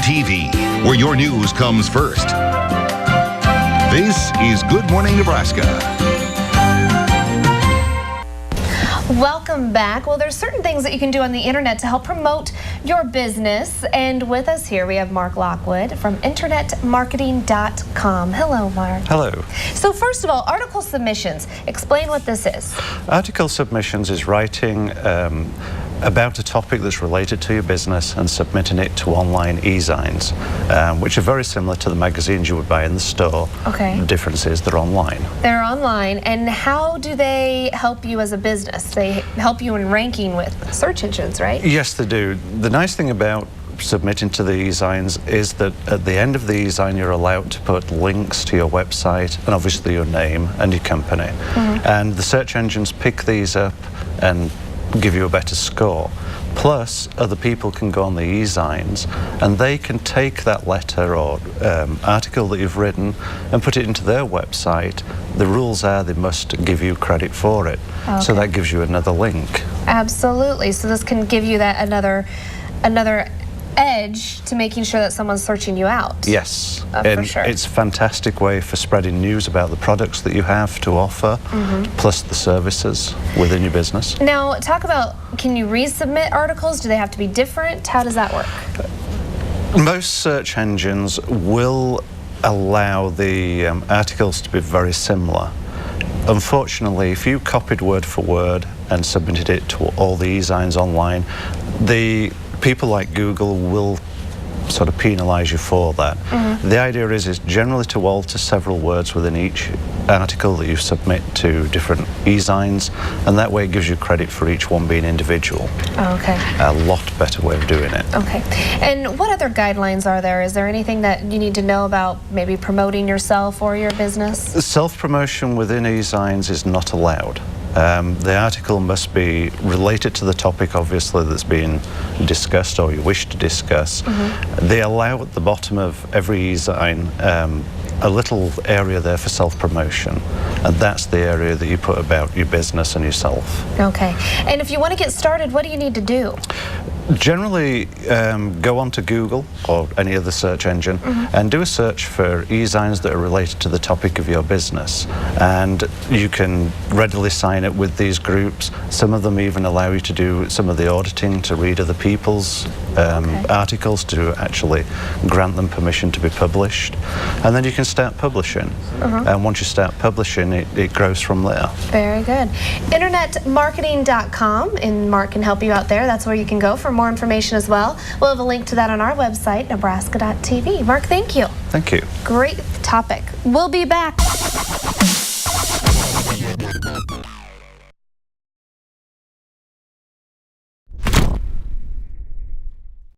TV, where your news comes first. This is Good Morning Nebraska. Welcome back. Well, there's certain things that you can do on the internet to help promote your business. And with us here, we have Mark Lockwood from internetmarketing.com. Hello, Mark. Hello. So first of all, article submissions. Explain what this is. Article submissions is writing about a topic that's related to your business and submitting it to online ezigns, which are very similar to the magazines you would buy in the store. Okay. The difference is they're online. They're online. And how do they help you as a business? They help you in ranking with search engines, right? Yes, they do. The nice thing about submitting to the ezigns is that at the end of the ezign you're allowed to put links to your website and obviously your name and your company. Mm-hmm. And the search engines pick these up and give you a better score. Plus, other people can go on the ezigns and they can take that letter or article that you've written and put it into their website. The rules are they must give you credit for it. Okay. So that gives you another link. Absolutely. So this can give you that another edge to making sure that someone's searching you out. Yes, for sure. It's a fantastic way for spreading news about the products that you have to offer, plus the services within your business. Now, talk about, can you resubmit articles? Do they have to be different? How does that work? Most search engines will allow the articles to be very similar. Unfortunately, if you copied word for word and submitted it to all the ezigns online, the people like Google will sort of penalise you for that. The idea is generally to alter several words within each article that you submit to different ezigns, and that way it gives you credit for each one being individual. Okay. A lot better way of doing it. Okay. And what other guidelines are there? Is there anything that you need to know about maybe promoting yourself or your business? Self-promotion within ezigns is not allowed. The article must be related to the topic, obviously, that's being discussed or you wish to discuss. They allow at the bottom of every ezign a little area there for self-promotion, and that's the area that you put about your business and yourself. Okay. And if you want to get started, what do you need to do? Generally, go onto Google or any other search engine and do a search for ezigns that are related to the topic of your business. And you can readily sign up with these groups. Some of them even allow you to do some of the auditing, to read other people's articles, to actually grant them permission to be published. And then you can start publishing. And once you start publishing, it grows from there. Very good. Internetmarketing.com, and Mark can help you out there. That's where you can go for more information as well. We'll have a link to that on our website, nebraska.tv. Mark, thank you. Thank you. Great topic. We'll be back.